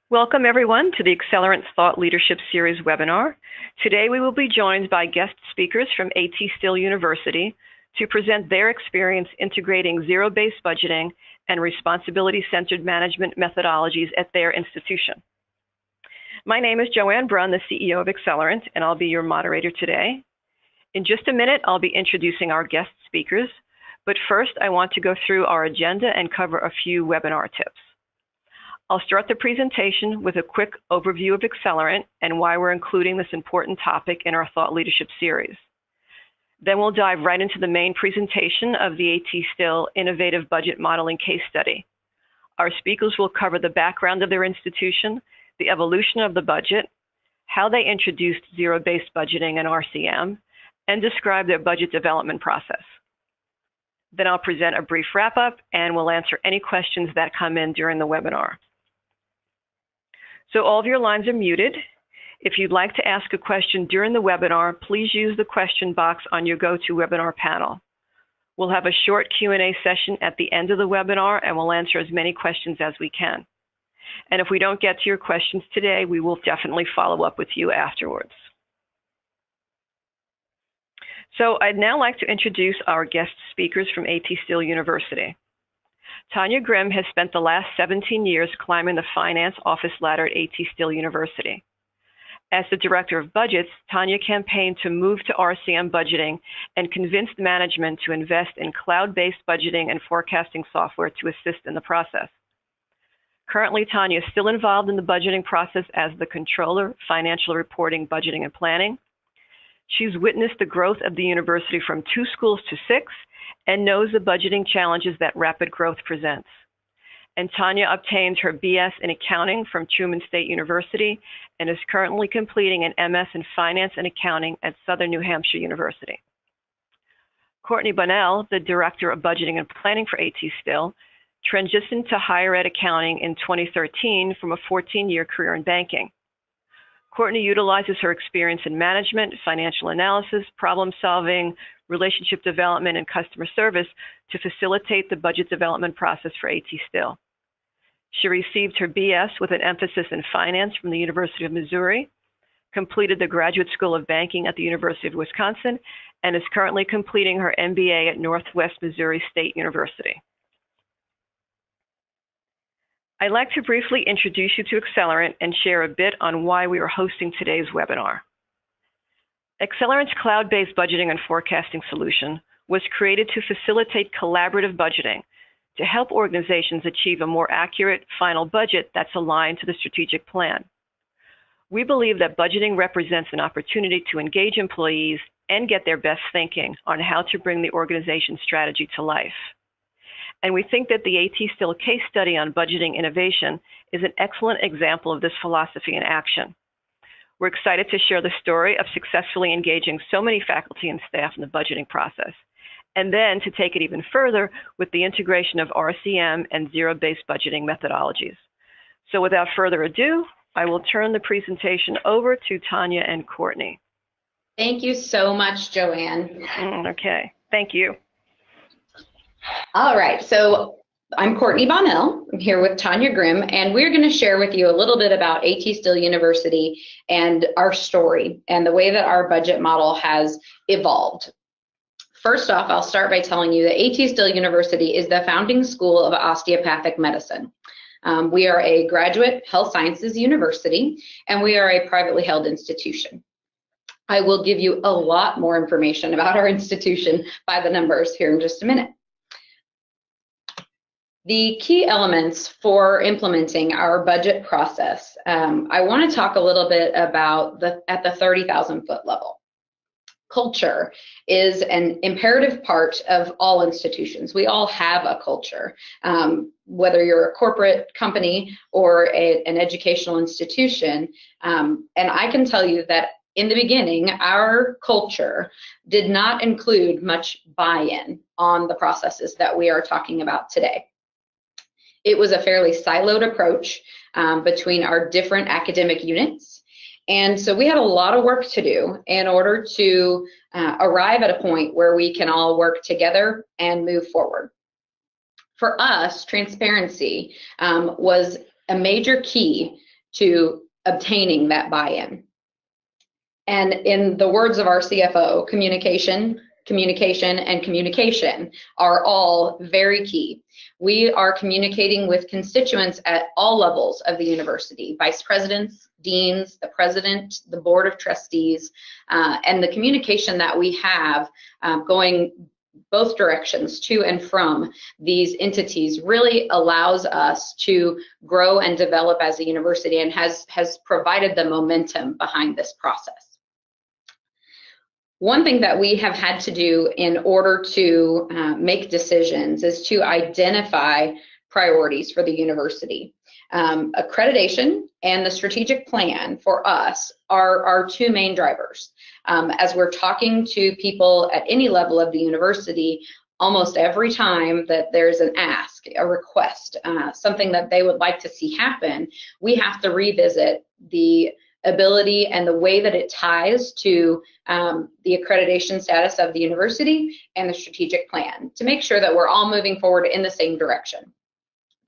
Welcome everyone to the Accelerants Thought Leadership Series webinar. Today we will be joined by guest speakers from AT Still University to present their experience integrating zero-based budgeting and responsibility-centered management methodologies at their institution. My name is Joanne Brunn, the CEO of Accelerant, and I'll be your moderator today. In just a minute, I'll be introducing our guest speakers, but first I want to go through our agenda and cover a few webinar tips. I'll start the presentation with a quick overview of Accelerant and why we're including this important topic in our Thought Leadership series. Then we'll dive right into the main presentation of the AT Still Innovative Budget Modeling Case Study. Our speakers will cover the background of their institution, the evolution of the budget, how they introduced zero-based budgeting and RCM, and describe their budget development process. Then I'll present a brief wrap-up and we'll answer any questions that come in during the webinar. So all of your lines are muted. If you'd like to ask a question during the webinar, please use the question box on your GoToWebinar panel. We'll have a short Q&A session at the end of the webinar and we'll answer as many questions as we can. And if we don't get to your questions today, we will definitely follow up with you afterwards. So I'd now like to introduce our guest speakers from AT Still University. Tanya Grimm has spent the last 17 years climbing the finance office ladder at AT Still University. As the Director of Budgets, Tanya campaigned to move to RCM budgeting and convinced management to invest in cloud-based budgeting and forecasting software to assist in the process. Currently, Tanya is still involved in the budgeting process as the Controller, Financial Reporting, Budgeting, and Planning. She's witnessed the growth of the university from 2 schools to 6 and knows the budgeting challenges that rapid growth presents. And Tanya obtained her BS in Accounting from Truman State University and is currently completing an MS in Finance and Accounting at Southern New Hampshire University. Courtney Bonnell, the Director of Budgeting and Planning for AT Still, transitioned to higher ed accounting in 2013 from a 14-year career in banking. Courtney utilizes her experience in management, financial analysis, problem solving, relationship development, and customer service to facilitate the budget development process for AT Still. She received her BS with an emphasis in finance from the University of Missouri, completed the Graduate School of Banking at the University of Wisconsin, and is currently completing her MBA at Northwest Missouri State University. I'd like to briefly introduce you to Accelerant and share a bit on why we are hosting today's webinar. Accelerant's cloud-based budgeting and forecasting solution was created to facilitate collaborative budgeting to help organizations achieve a more accurate final budget that's aligned to the strategic plan. We believe that budgeting represents an opportunity to engage employees and get their best thinking on how to bring the organization's strategy to life. And we think that the AT Still case study on budgeting innovation is an excellent example of this philosophy in action. We're excited to share the story of successfully engaging so many faculty and staff in the budgeting process, and then to take it even further with the integration of RCM and zero-based budgeting methodologies. So without further ado, I will turn the presentation over to Tanya and Courtney. Thank you so much, Joanne. Okay, thank you. All right, so I'm Courtney Bonnell. I'm here with Tanya Grimm, and we're going to share with you a little bit about AT Still University and our story and the way that our budget model has evolved. First off, I'll start by telling you that AT Still University is the founding school of osteopathic medicine. We are a graduate health sciences university, and we are a privately held institution. I will give you a lot more information about our institution by the numbers here in just a minute. The key elements for implementing our budget process, I want to talk a little bit about at the 30,000 foot level. Culture is an imperative part of all institutions. We all have a culture, whether you're a corporate company or an educational institution. And I can tell you that in the beginning, our culture did not include much buy-in on the processes that we are talking about today. It was a fairly siloed approach between our different academic units. And so we had a lot of work to do in order to arrive at a point where we can all work together and move forward. For us, transparency was a major key to obtaining that buy-in. And in the words of our CFO, communication, communication, and communication are all very key. We are communicating with constituents at all levels of the university, vice presidents, deans, the president, the board of trustees, and the communication that we have going both directions to and from these entities really allows us to grow and develop as a university and has provided the momentum behind this process. One thing that we have had to do in order to make decisions is to identify priorities for the university. Accreditation and the strategic plan for us are our two main drivers. As we're talking to people at any level of the university, almost every time that there's an ask, a request, something that they would like to see happen, we have to revisit the ability and the way that it ties to the accreditation status of the university and the strategic plan to make sure that we're all moving forward in the same direction.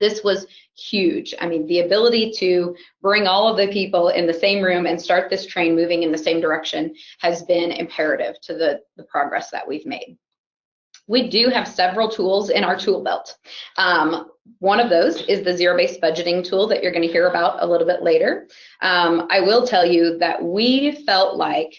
This was huge. I mean, the ability to bring all of the people in the same room and start this train moving in the same direction has been imperative to the progress that we've made. We do have several tools in our tool belt. One of those is the zero-based budgeting tool that you're going to hear about a little bit later. I will tell you that we felt like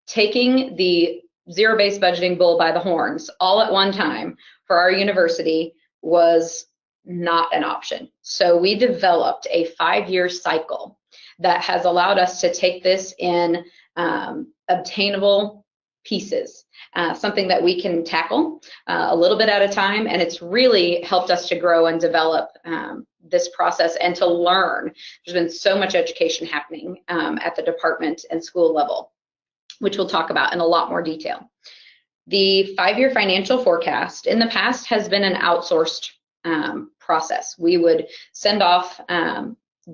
taking the zero-based budgeting bull by the horns all at one time for our university was not an option. So we developed a 5-year cycle that has allowed us to take this in obtainable pieces, something that we can tackle a little bit at a time, and it's really helped us to grow and develop this process and to learn. There's been so much education happening at the department and school level, which we'll talk about in a lot more detail. The 5-year financial forecast in the past has been an outsourced process. We would send off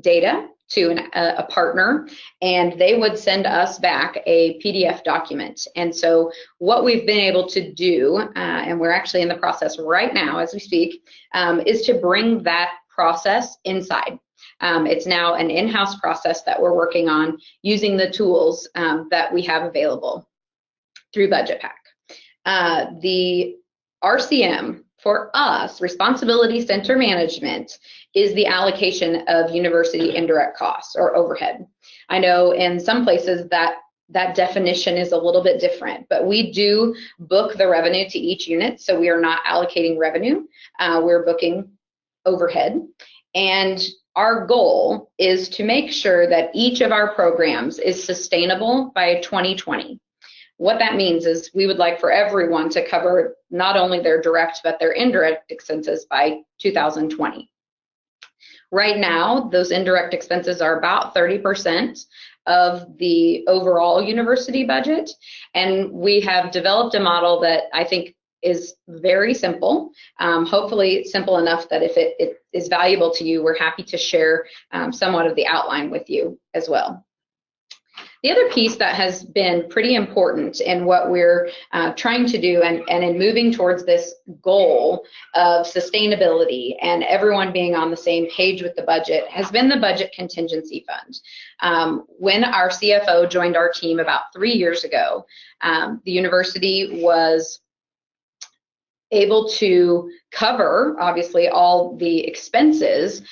data to a partner, and they would send us back a PDF document. And so what we've been able to do, and we're actually in the process right now as we speak, is to bring that process inside. It's now an in-house process that we're working on using the tools that we have available through Budget Pack. The RCM for us, Responsibility Center Management, is the allocation of university indirect costs or overhead. I know in some places that definition is a little bit different, but we do book the revenue to each unit, so we are not allocating revenue, we're booking overhead. And our goal is to make sure that each of our programs is sustainable by 2020. What that means is we would like for everyone to cover not only their direct but their indirect expenses by 2020. Right now, those indirect expenses are about 30% of the overall university budget, and we have developed a model that I think is very simple, hopefully simple enough that if it is valuable to you, we're happy to share somewhat of the outline with you as well. The other piece that has been pretty important in what we're trying to do and in moving towards this goal of sustainability and everyone being on the same page with the budget has been the budget contingency fund. When our CFO joined our team about 3 years ago, the university was able to cover, obviously, all the expenses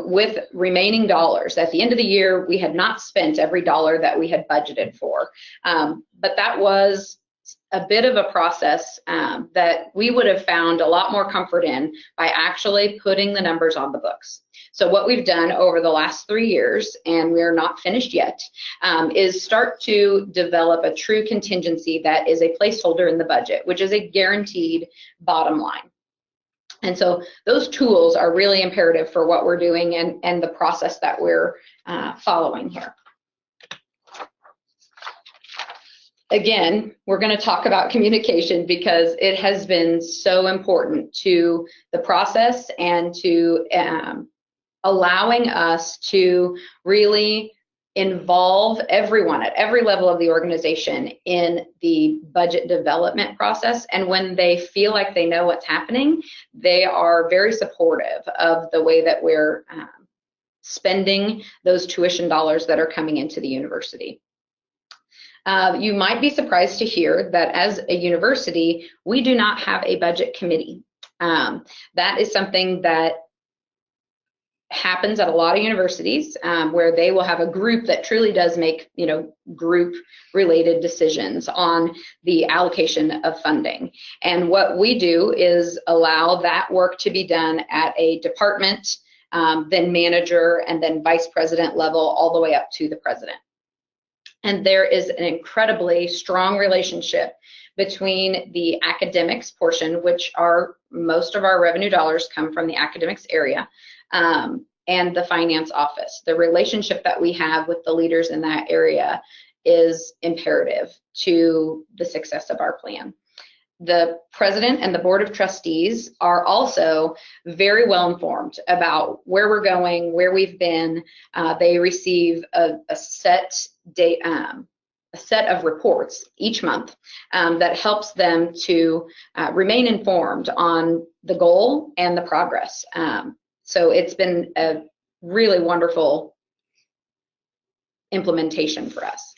with remaining dollars. At the end of the year, we had not spent every dollar that we had budgeted for, but that was a bit of a process that we would have found a lot more comfort in by actually putting the numbers on the books. So what we've done over the last 3 years, and we're not finished yet, is start to develop a true contingency that is a placeholder in the budget, which is a guaranteed bottom line. And so those tools are really imperative for what we're doing and the process that we're following here. Again, we're going to talk about communication because it has been so important to the process and to allowing us to really involve everyone at every level of the organization in the budget development process. And when they feel like they know what's happening, they are very supportive of the way that we're spending those tuition dollars that are coming into the university. You might be surprised to hear that as a university, we do not have a budget committee. That is something that happens at a lot of universities, where they will have a group that truly does make, group related decisions on the allocation of funding. And what we do is allow that work to be done at a department, then manager, and then vice president level, all the way up to the president. And there is an incredibly strong relationship between the academics portion, which are most of our revenue dollars come from the academics area, and the finance office. The relationship that we have with the leaders in that area is imperative to the success of our plan. The president and the board of trustees are also very well informed about where we're going, where we've been. They receive a set of reports each month that helps them to remain informed on the goal and the progress. So it's been a really wonderful implementation for us.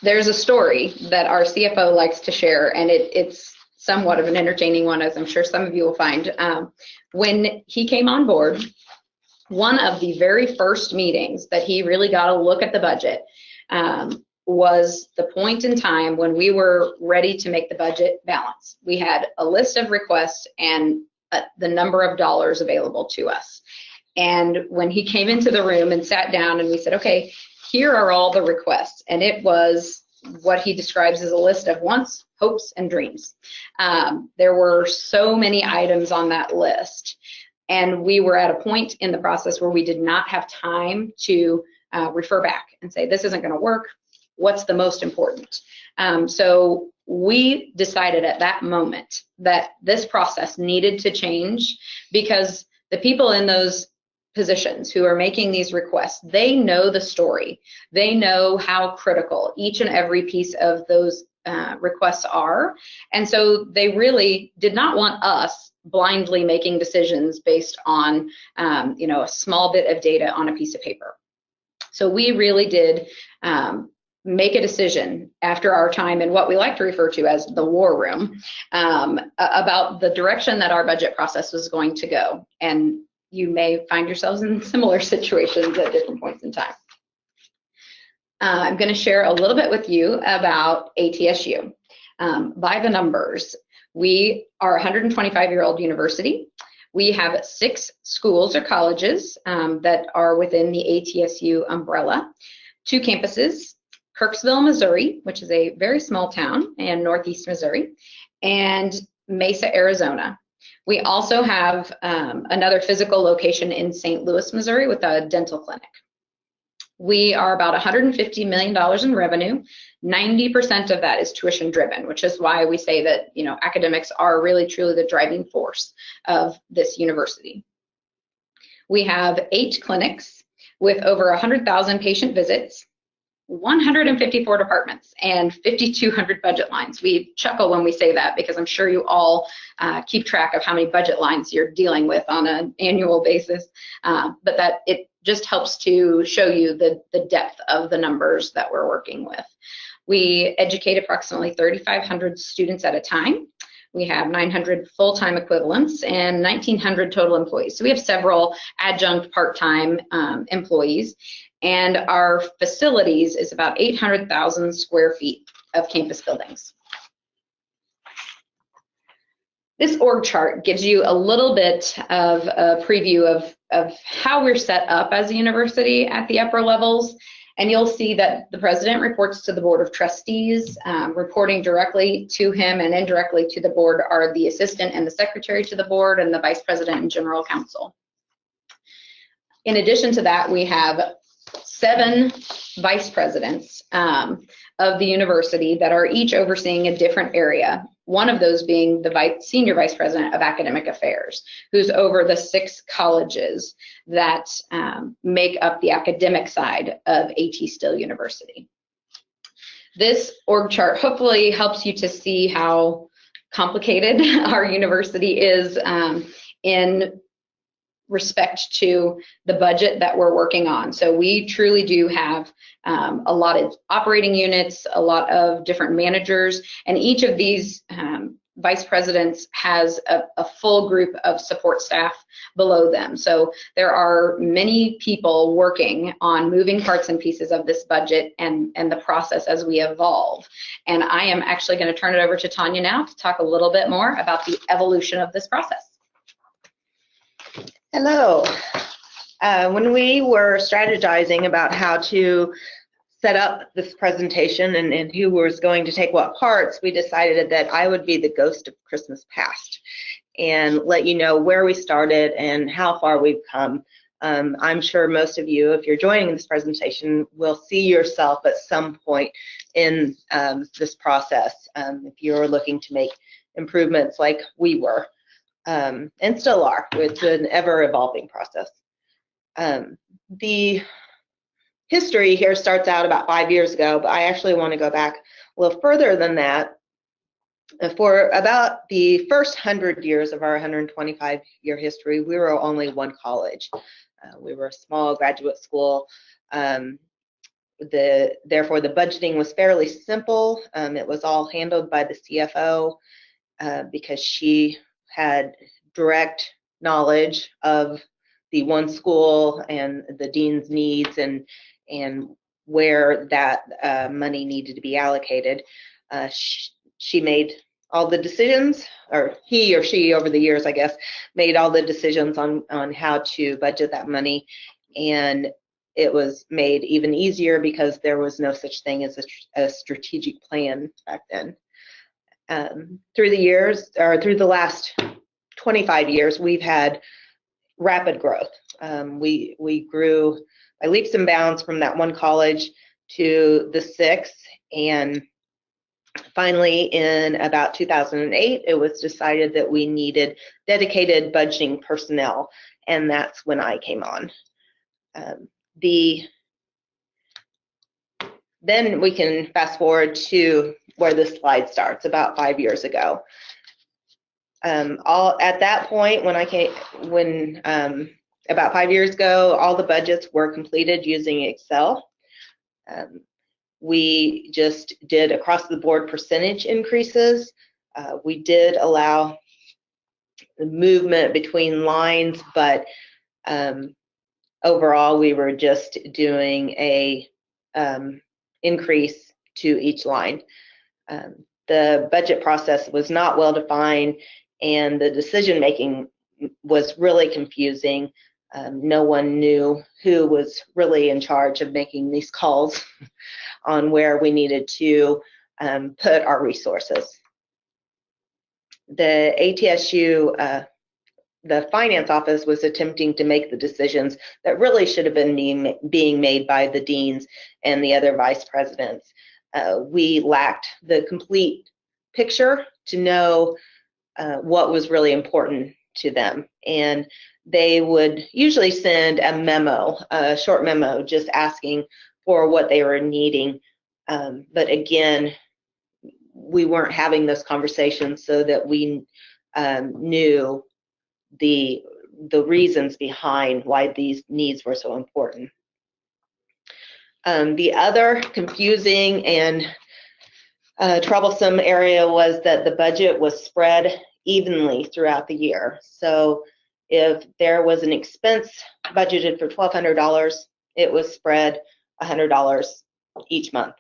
There's a story that our CFO likes to share, and it's somewhat of an entertaining one, as I'm sure some of you will find. When he came on board, one of the very first meetings that he really got a look at the budget was the point in time when we were ready to make the budget balance. We had a list of requests and the number of dollars available to us. And when he came into the room and sat down and we said, okay, here are all the requests. And it was what he describes as a list of wants, hopes, and dreams. There were so many items on that list. And we were at a point in the process where we did not have time to refer back and say, this isn't going to work. What's the most important? So we decided at that moment that this process needed to change, because the people in those positions who are making these requests, they know the story. They know how critical each and every piece of those requests are. And so they really did not want us blindly making decisions based on a small bit of data on a piece of paper. So we really did make a decision after our time in what we like to refer to as the war room about the direction that our budget process was going to go. And you may find yourselves in similar situations at different points in time. I'm going to share a little bit with you about ATSU. By the numbers, we are a 125-year-old university. We have 6 schools or colleges that are within the ATSU umbrella, 2 campuses, Kirksville, Missouri, which is a very small town in northeast Missouri, and Mesa, Arizona. We also have another physical location in St. Louis, Missouri, with a dental clinic. We are about $150 million in revenue. 90% of that is tuition driven, which is why we say that academics are really truly the driving force of this university. We have 8 clinics with over 100,000 patient visits, 154 departments, and 5,200 budget lines. We chuckle when we say that because I'm sure you all keep track of how many budget lines you're dealing with on an annual basis, but that it just helps to show you the depth of the numbers that we're working with. We educate approximately 3,500 students at a time. We have 900 full-time equivalents and 1,900 total employees. So we have several adjunct part-time employees. And our facilities is about 800,000 square feet of campus buildings. This org chart gives you a little bit of a preview of how we're set up as a university at the upper levels. And you'll see that the president reports to the board of trustees. Reporting directly to him and indirectly to the board are the assistant and the secretary to the board and the vice president and general counsel. In addition to that, we have 7 vice presidents of the university that are each overseeing a different area. One of those being the senior vice president of academic affairs, who's over the 6 colleges that make up the academic side of AT Still University. This org chart hopefully helps you to see how complicated our university is in respect to the budget that we're working on. So we truly do have a lot of operating units, a lot of different managers, and each of these vice presidents has a full group of support staff below them. So there are many people working on moving parts and pieces of this budget and the process as we evolve. And I am actually going to turn it over to Tanya now to talk a little bit more about the evolution of this process. Hello. When we were strategizing about how to set up this presentation and who was going to take what parts, we decided that I would be the ghost of Christmas past and let you know where we started and how far we've come. I'm sure most of you, if you're joining this presentation, will see yourself at some point in this process if you're looking to make improvements like we were and still are. It's an ever-evolving process. The history here starts out about 5 years ago, but I actually want to go back a little further than that. For about the first 100 years of our 125-year history, we were only one college. We were a small graduate school. Therefore, the budgeting was fairly simple. It was all handled by the CFO because she had direct knowledge of the one school and the dean's needs and where that money needed to be allocated. She made all the decisions, or he or she over the years, I guess, made all the decisions on how to budget that money. And it was made even easier because there was no such thing as a strategic plan back then. Through the years, or through the last 25 years, we've had rapid growth. We grew by leaps and bounds from that one college to the 6, and finally in about 2008 it was decided that we needed dedicated budgeting personnel, and that's when I came on. Then we can fast forward to where this slide starts, about 5 years ago. At that point, about 5 years ago, all the budgets were completed using Excel. We just did across the board percentage increases. We did allow the movement between lines, but overall we were just doing a increase to each line. The budget process was not well defined, and the decision making was really confusing. No one knew who was really in charge of making these calls on where we needed to put our resources. The ATSU, the finance office, was attempting to make the decisions that really should have been being made by the deans and the other vice presidents. We lacked the complete picture to know what was really important to them, and they would usually send a memo, a short memo, just asking for what they were needing. But again, we weren't having those conversations so that we knew the reasons behind why these needs were so important. The other confusing and troublesome area was that the budget was spread evenly throughout the year. So if there was an expense budgeted for $1,200, it was spread $100 each month.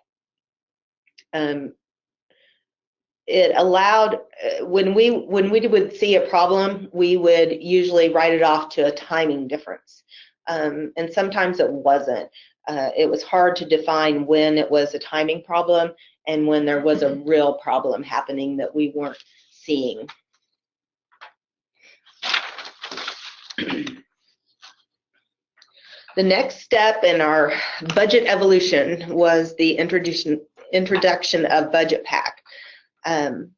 It allowed, when we would see a problem, we would usually write it off to a timing difference. And sometimes it wasn't. It was hard to define when it was a timing problem and when there was a real problem happening that we weren't seeing. The next step in our budget evolution was the introduction of Budget Pack. And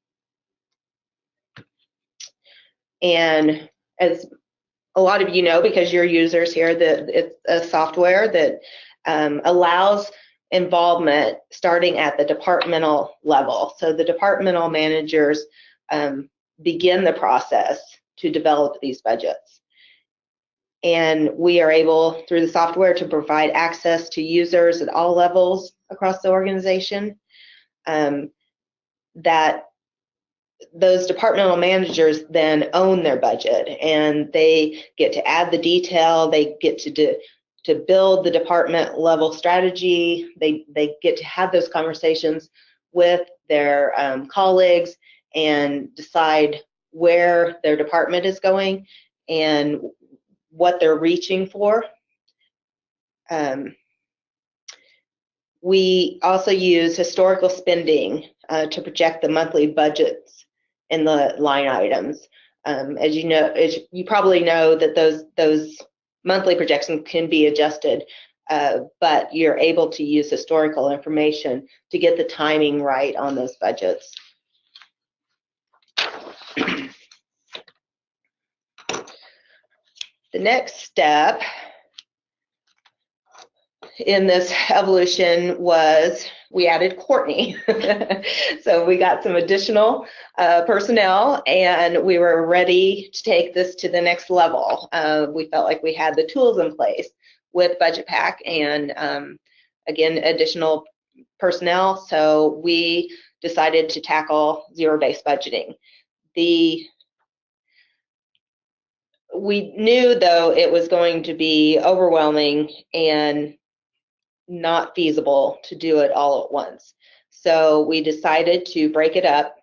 as a lot of you know, because you're users here, that it's a software that allows involvement starting at the departmental level. So the departmental managers begin the process to develop these budgets. and we are able, through the software, to provide access to users at all levels across the organization. That those departmental managers then own their budget, and they get to add the detail, they get to build the department level strategy, they get to have those conversations with their colleagues and decide where their department is going and what they're reaching for. We also use historical spending to project the monthly budgets in the line items. As you probably know that those monthly projections can be adjusted, but you're able to use historical information to get the timing right on those budgets. The next step in this evolution was we added Courtney. So we got some additional personnel, and we were ready to take this to the next level. We felt like we had the tools in place with Budget Pack and, again, additional personnel. So we decided to tackle zero-based budgeting. We knew, though, it was going to be overwhelming and not feasible to do it all at once. So we decided to break it up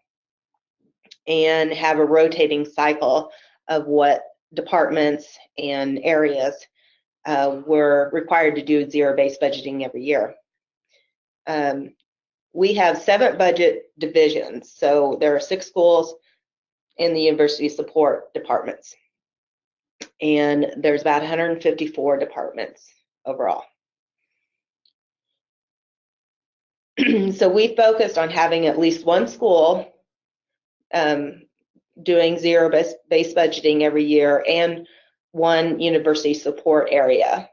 and have a rotating cycle of what departments and areas were required to do zero-based budgeting every year. We have 7 budget divisions, so there are 6 schools in the university support departments, and there's about 154 departments overall. So we focused on having at least one school doing zero-based budgeting every year and one university support area.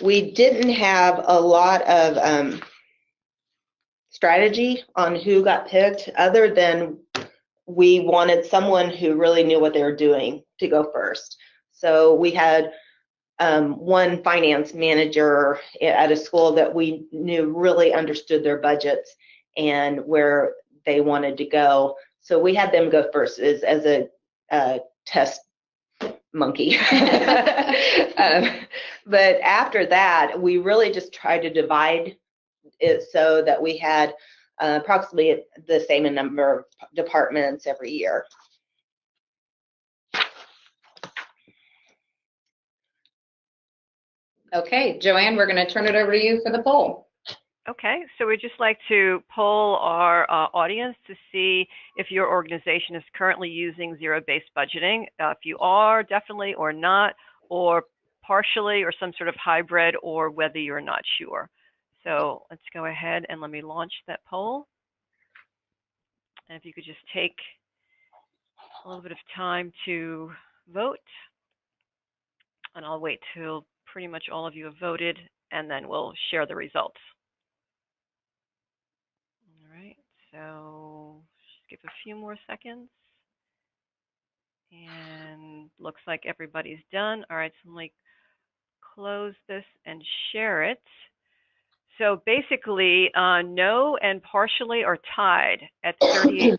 We didn't have a lot of strategy on who got picked, other than we wanted someone who really knew what they were doing to go first. So we had one finance manager at a school that we knew really understood their budgets and where they wanted to go. So we had them go first as a test monkey. But after that, we really just tried to divide it so that we had approximately the same number of departments every year. Okay, Joanne, we're going to turn it over to you for the poll. Okay, so we'd just like to poll our audience to see if your organization is currently using zero-based budgeting. If you are, definitely, or not, or partially, or some sort of hybrid, or whether you're not sure. So let's go ahead and let me launch that poll. And if you could just take a little bit of time to vote, and I'll wait till pretty much all of you have voted, and then we'll share the results. All right, so just give a few more seconds. And looks like everybody's done. All right, so let me close this and share it. So basically, no and partially are tied at 38%.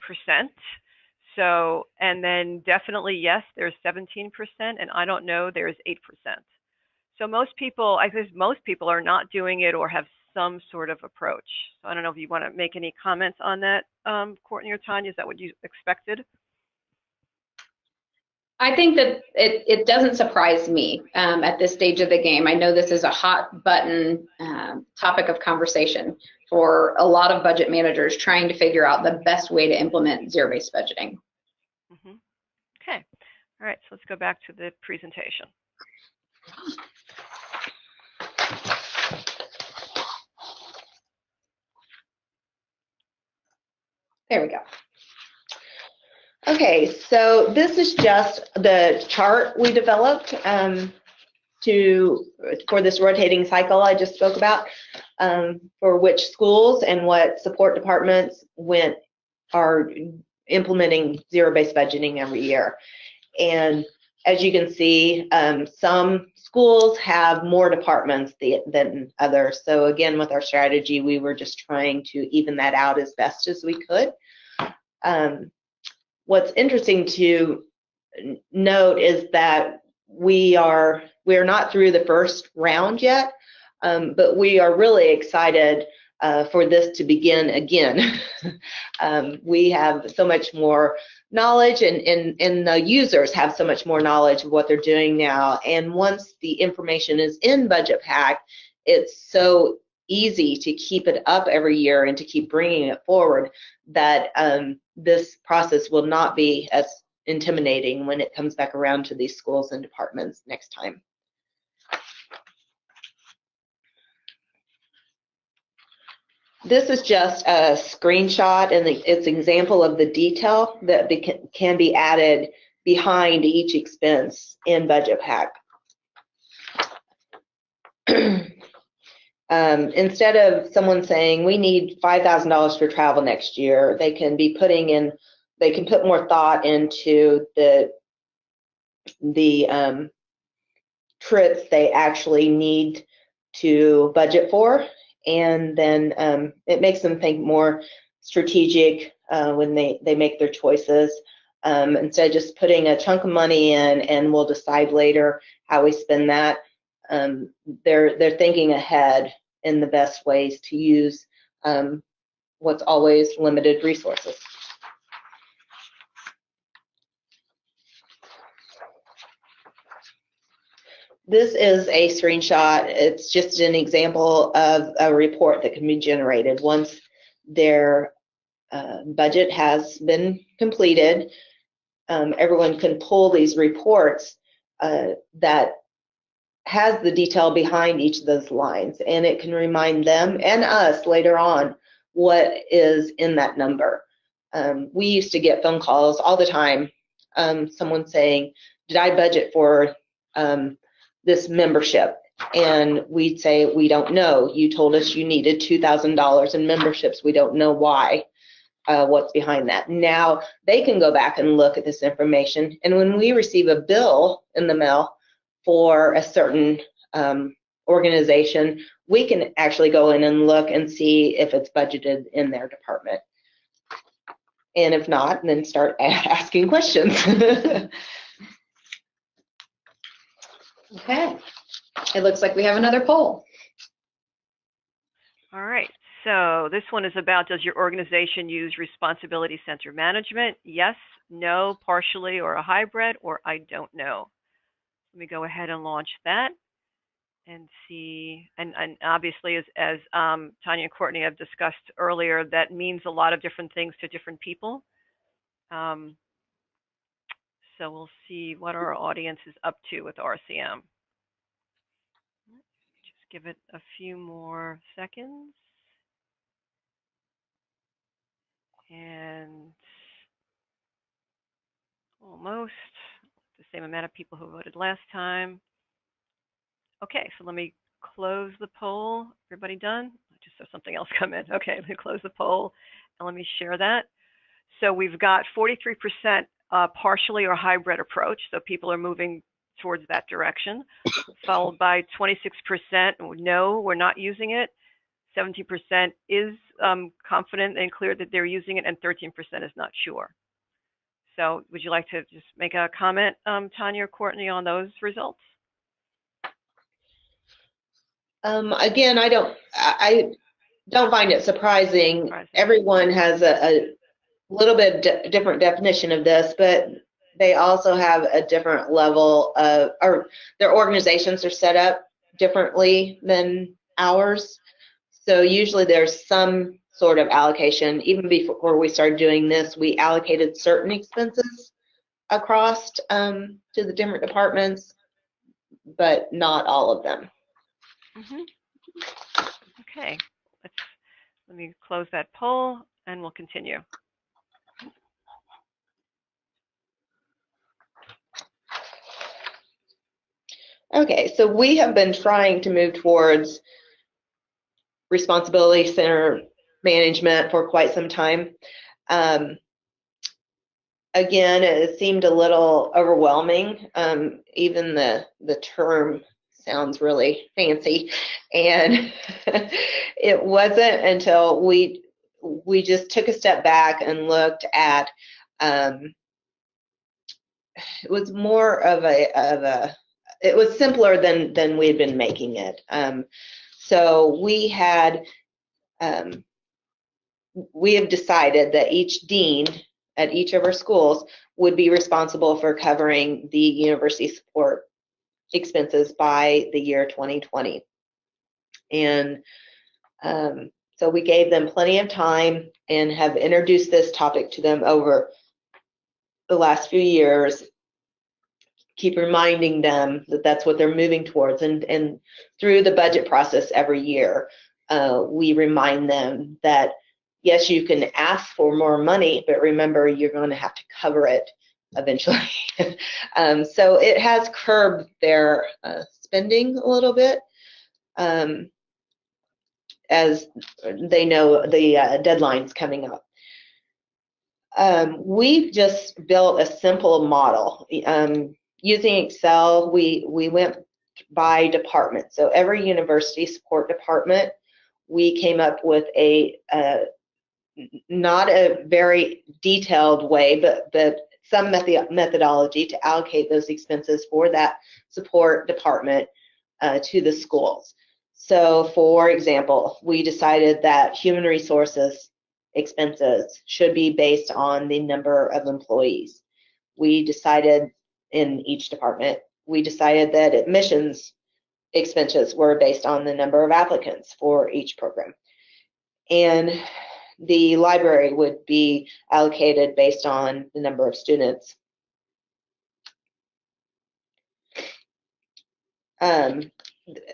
So, and then definitely yes, there's 17%, and I don't know, there's 8%. So most people, I guess most people are not doing it or have some sort of approach. So I don't know if you want to make any comments on that, Courtney or Tanya. Is that what you expected? I think that it doesn't surprise me at this stage of the game. I know this is a hot button topic of conversation for a lot of budget managers trying to figure out the best way to implement zero-based budgeting. Mm-hmm. Okay. All right, so let's go back to the presentation. There we go. Okay, so this is just the chart we developed for this rotating cycle I just spoke about, for which schools and what support departments are implementing zero-based budgeting every year. And as you can see, some schools have more departments than others. So again, with our strategy, we were just trying to even that out as best as we could. What's interesting to note is that we are not through the first round yet, but we are really excited for this to begin again. We have so much more knowledge, and the users have so much more knowledge of what they're doing now. And once the information is in Budget Pack, it's so easy to keep it up every year and to keep bringing it forward that this process will not be as intimidating when it comes back around to these schools and departments next time. This is just a screenshot, and it's an example of the detail that can be added behind each expense in Budget Pack. Instead of someone saying we need $5,000 for travel next year, they can be putting in, they can put more thought into the trips they actually need to budget for. And then it makes them think more strategic when they make their choices. Instead of just putting a chunk of money in and we'll decide later how we spend that, they're thinking ahead in the best ways to use what's always limited resources. This is a screenshot. It's just an example of a report that can be generated once their budget has been completed. Everyone can pull these reports that has the detail behind each of those lines, and it can remind them and us later on what is in that number. We used to get phone calls all the time, someone saying, did I budget for this membership? And we'd say, we don't know. You told us you needed $2,000 in memberships. We don't know why, what's behind that. Now they can go back and look at this information, and when we receive a bill in the mail for a certain organization, we can actually go in and look and see if it's budgeted in their department. And if not, then start asking questions. Okay, it looks like we have another poll. All right, so this one is about, does your organization use responsibility center management? Yes, no, partially, or a hybrid, or I don't know. Let me go ahead and launch that and see, and obviously as Tanya and Courtney have discussed earlier, that means a lot of different things to different people. So we'll see what our audience is up to with RCM. Just give it a few more seconds. And almost the same amount of people who voted last time. Okay, so let me close the poll. Everybody done? I just saw something else come in. Okay, let me close the poll and let me share that. So we've got 43% partially or hybrid approach. So people are moving towards that direction, followed by 26% no, we're not using it. 17% is confident and clear that they're using it, and 13% is not sure. So would you like to just make a comment, Tanya or Courtney, on those results? Again, I don't find it surprising. Everyone has a little bit different definition of this, but they also have a different level of, or their organizations are set up differently than ours. So usually there's some sort of allocation. Even before we started doing this, we allocated certain expenses across to the different departments, but not all of them. Okay, let me close that poll and we'll continue. Okay, so we have been trying to move towards responsibility center management for quite some time. again, it seemed a little overwhelming. Even the term sounds really fancy, and it wasn't until we just took a step back and looked at. It was more of a it was simpler than we had been making it. So we have decided that each dean at each of our schools would be responsible for covering the university support expenses by the year 2020. And so we gave them plenty of time and have introduced this topic to them over the last few years. Keep reminding them that that's what they're moving towards, and through the budget process every year, we remind them that yes, you can ask for more money, but remember you're going to have to cover it eventually. So it has curbed their spending a little bit, as they know the deadline's coming up. We've just built a simple model. Using Excel, we went by department. So every university support department, we came up with a not a very detailed way, but some methodology to allocate those expenses for that support department to the schools. So for example, we decided that human resources expenses should be based on the number of employees. We decided in each department, we decided that admissions expenses were based on the number of applicants for each program. And the library would be allocated based on the number of students.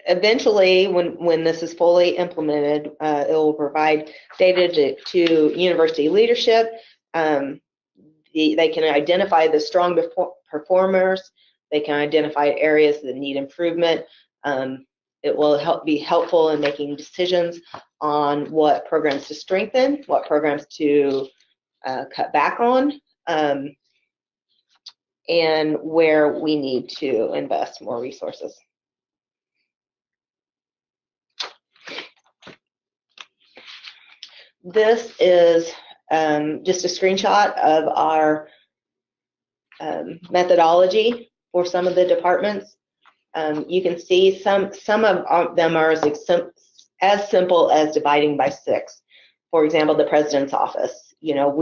Eventually, when this is fully implemented, it will provide data to university leadership. They can identify the strong performers. They can identify areas that need improvement. It will be helpful in making decisions on what programs to strengthen, what programs to cut back on, and where we need to invest more resources. This is just a screenshot of our methodology for some of the departments. You can see some of them are as simple as dividing by 6. For example, the president's office. You know,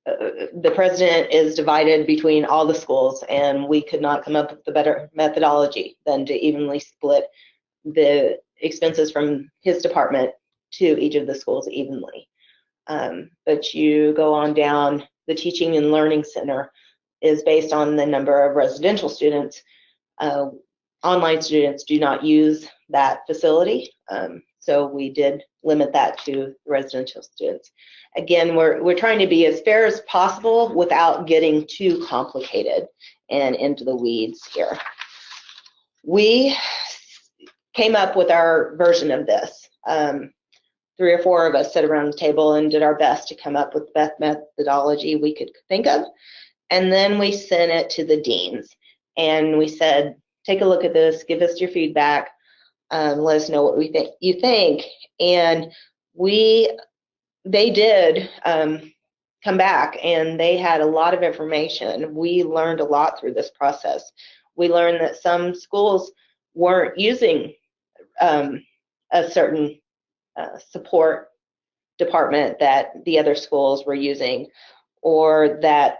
the president is divided between all the schools, and we could not come up with a better methodology than to evenly split the expenses from his department to each of the schools evenly. But you go on down, the Teaching and Learning Center is based on the number of residential students. Online students do not use that facility, so we did limit that to residential students. Again, we're trying to be as fair as possible without getting too complicated and into the weeds here. We came up with our version of this. 3 or 4 of us sat around the table and did our best to come up with the best methodology we could think of. And then we sent it to the deans. And we said, take a look at this, give us your feedback, let us know what you think. And they did come back, and they had a lot of information. We learned a lot through this process. We learned that some schools weren't using a certain support department that the other schools were using, or that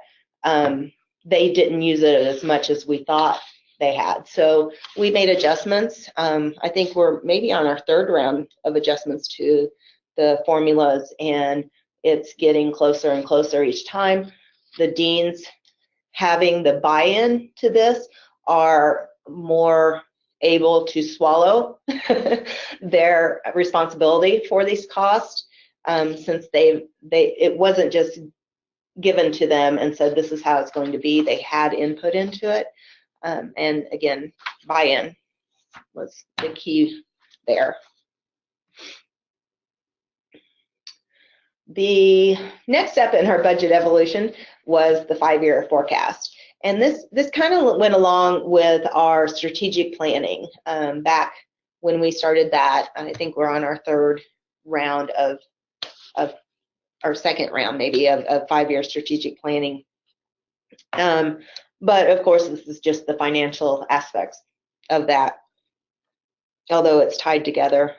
they didn't use it as much as we thought they had. So we made adjustments. I think we're maybe on our 3rd round of adjustments to the formulas, and it's getting closer and closer each time. The deans having the buy-in to this are more able to swallow their responsibility for these costs, since it wasn't just given to them and said this is how it's going to be. They had input into it, and again, buy-in was the key there. The next step in our budget evolution was the 5-year forecast. And this kind of went along with our strategic planning. Back when we started that, I think we're on our third round of our second round maybe of 5-year strategic planning. But of course, this is just the financial aspects of that, although it's tied together.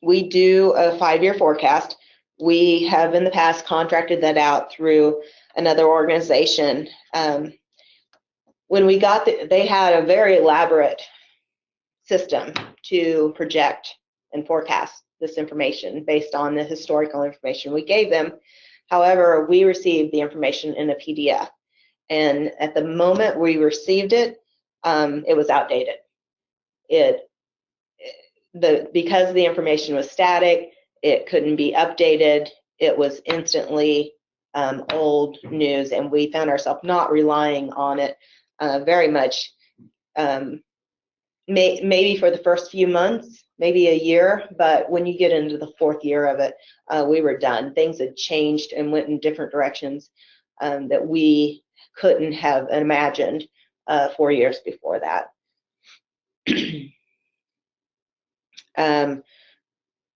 We do a 5-year forecast. We have in the past contracted that out through another organization. When we got they had a very elaborate system to project and forecast this information based on the historical information we gave them. However, we received the information in a PDF, and at the moment we received it, it was outdated. Because the information was static, it couldn't be updated. It was instantly old news, and we found ourselves not relying on it very much. Maybe for the first few months, maybe a year, but when you get into the 4th year of it, we were done. Things had changed and went in different directions that we couldn't have imagined 4 years before that.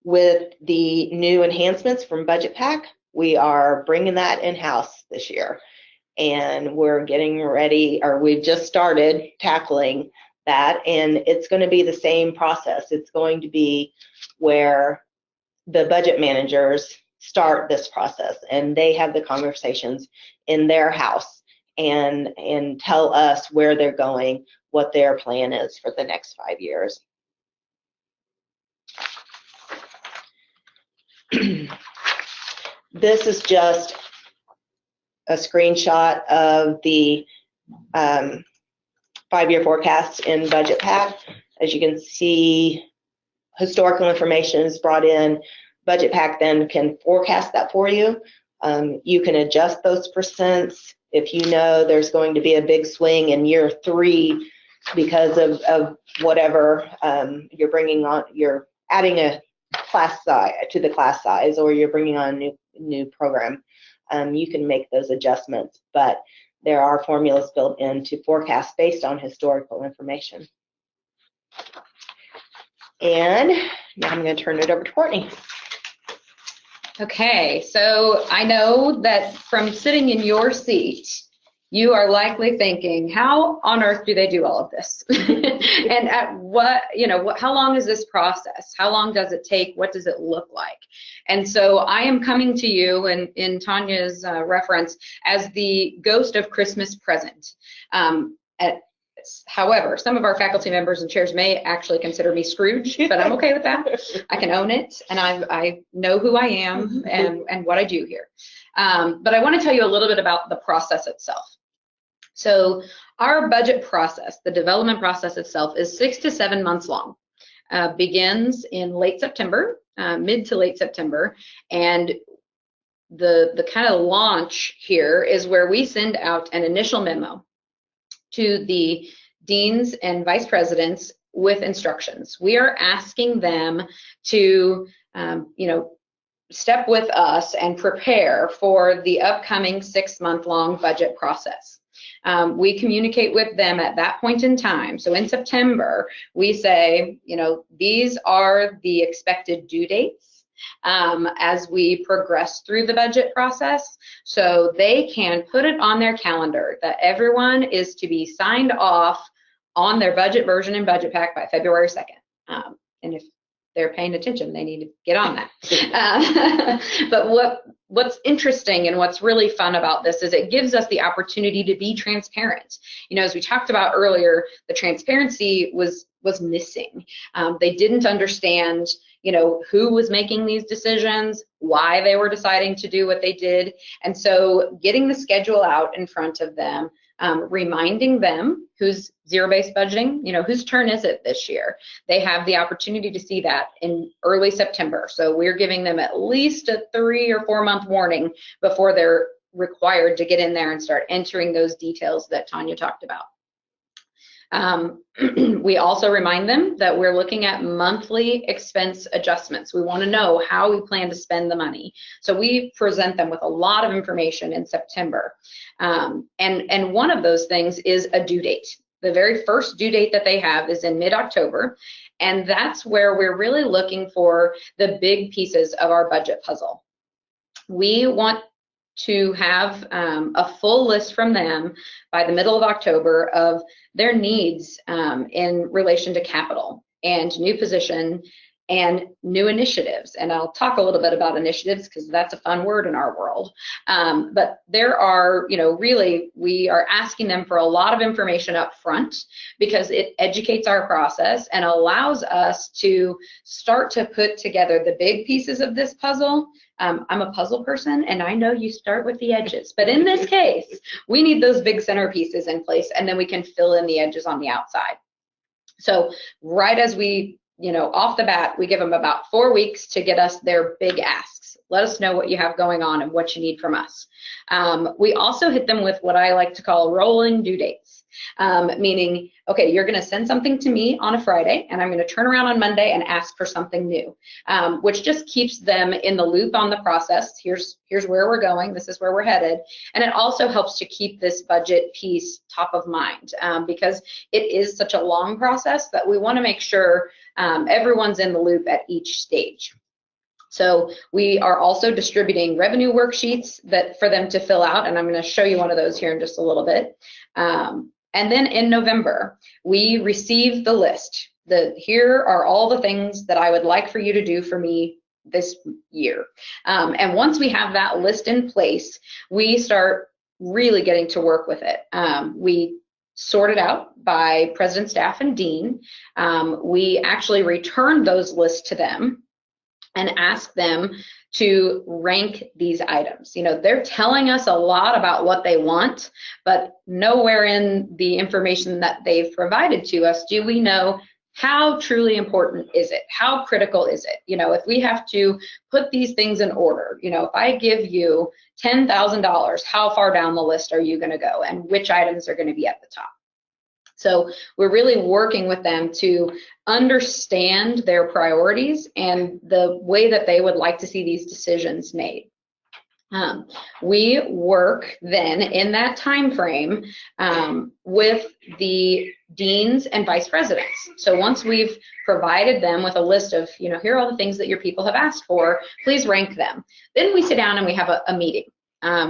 With the new enhancements from Budget Pack, we are bringing that in-house this year, and we're getting ready, or we've just started tackling that, and it's going to be the same process. It's going to be where the budget managers start this process, and they have the conversations in their house and tell us where they're going, what their plan is for the next 5 years. This is just a screenshot of the 5-year forecast in Budget Pack. As you can see, historical information is brought in. Budget Pack then can forecast that for you. You can adjust those percents if you know there's going to be a big swing in year 3 because of whatever you're bringing on. You're adding a class size to the class size, or you're bringing on a new program. You can make those adjustments, but there are formulas built in to forecast based on historical information. And now I'm going to turn it over to Courtney. Okay, so I know that from sitting in your seat, you are likely thinking, how on earth do they do all of this? And at what, how long is this process? How long does it take? What does it look like? And so I am coming to you in Tanya's reference as the ghost of Christmas present. However, some of our faculty members and chairs may actually consider me Scrooge, but I'm okay with that. I can own it, and I know who I am and what I do here. But I want to tell you a little bit about the process itself. So our budget process, the development process itself, is 6 to 7 months long. Begins in late September, mid to late September, and the kind of launch here is where we send out an initial memo to the deans and vice presidents with instructions. We are asking them to, step with us and prepare for the upcoming 6-month-long budget process. We communicate with them at that point in time. So in September, we say, these are the expected due dates as we progress through the budget process, so they can put it on their calendar that everyone is to be signed off on their budget version and Budget Pack by February 2nd. And if they're paying attention, they need to get on that. But what's interesting and what's really fun about this is it gives us the opportunity to be transparent. As we talked about earlier, the transparency was missing. They didn't understand, who was making these decisions, why they were deciding to do what they did. And so getting the schedule out in front of them, reminding them who's zero-based budgeting, whose turn is it this year? They have the opportunity to see that in early September. So we're giving them at least a 3 or 4 month warning before they're required to get in there and start entering those details that Tanya talked about. We also remind them that we're looking at monthly expense adjustments. We want to know how we plan to spend the money. So we present them with a lot of information in September. And one of those things is a due date. The very first due date that they have is in mid-October, and that's where we're really looking for the big pieces of our budget puzzle. We want to have a full list from them by the middle of October of their needs in relation to capital and new position and new initiatives. And I'll talk a little bit about initiatives because that's a fun word in our world. But there are, really, we are asking them for a lot of information up front because it educates our process and allows us to start to put together the big pieces of this puzzle. I'm a puzzle person, and I know you start with the edges, but in this case, we need those big centerpieces in place, and then we can fill in the edges on the outside. So right as we, off the bat, we give them about 4 weeks to get us their big asks. Let us know what you have going on and what you need from us. We also hit them with what I like to call rolling due dates, meaning, okay, you're going to send something to me on a Friday, and I'm going to turn around on Monday and ask for something new, which just keeps them in the loop on the process. Here's where we're going. This is where we're headed. And it also helps to keep this budget piece top of mind because it is such a long process that we want to make sure everyone's in the loop at each stage. So we are also distributing revenue worksheets for them to fill out, and I'm going to show you one of those here in just a little bit. And then in November, we receive the list. Here are all the things that I would like for you to do for me this year. And once we have that list in place, we start really getting to work with it. We sort it out by president, staff, and dean. We actually return those lists to them and ask them to rank these items. They're telling us a lot about what they want, but nowhere in the information that they've provided to us do we know how truly important is it? How critical is it? If we have to put these things in order, if I give you $10,000, how far down the list are you gonna go and which items are gonna be at the top? So we're really working with them to understand their priorities and the way that they would like to see these decisions made. We work then in that time frame with the deans and vice presidents. So once we've provided them with a list of, here are all the things that your people have asked for, please rank them. Then we sit down and we have a meeting.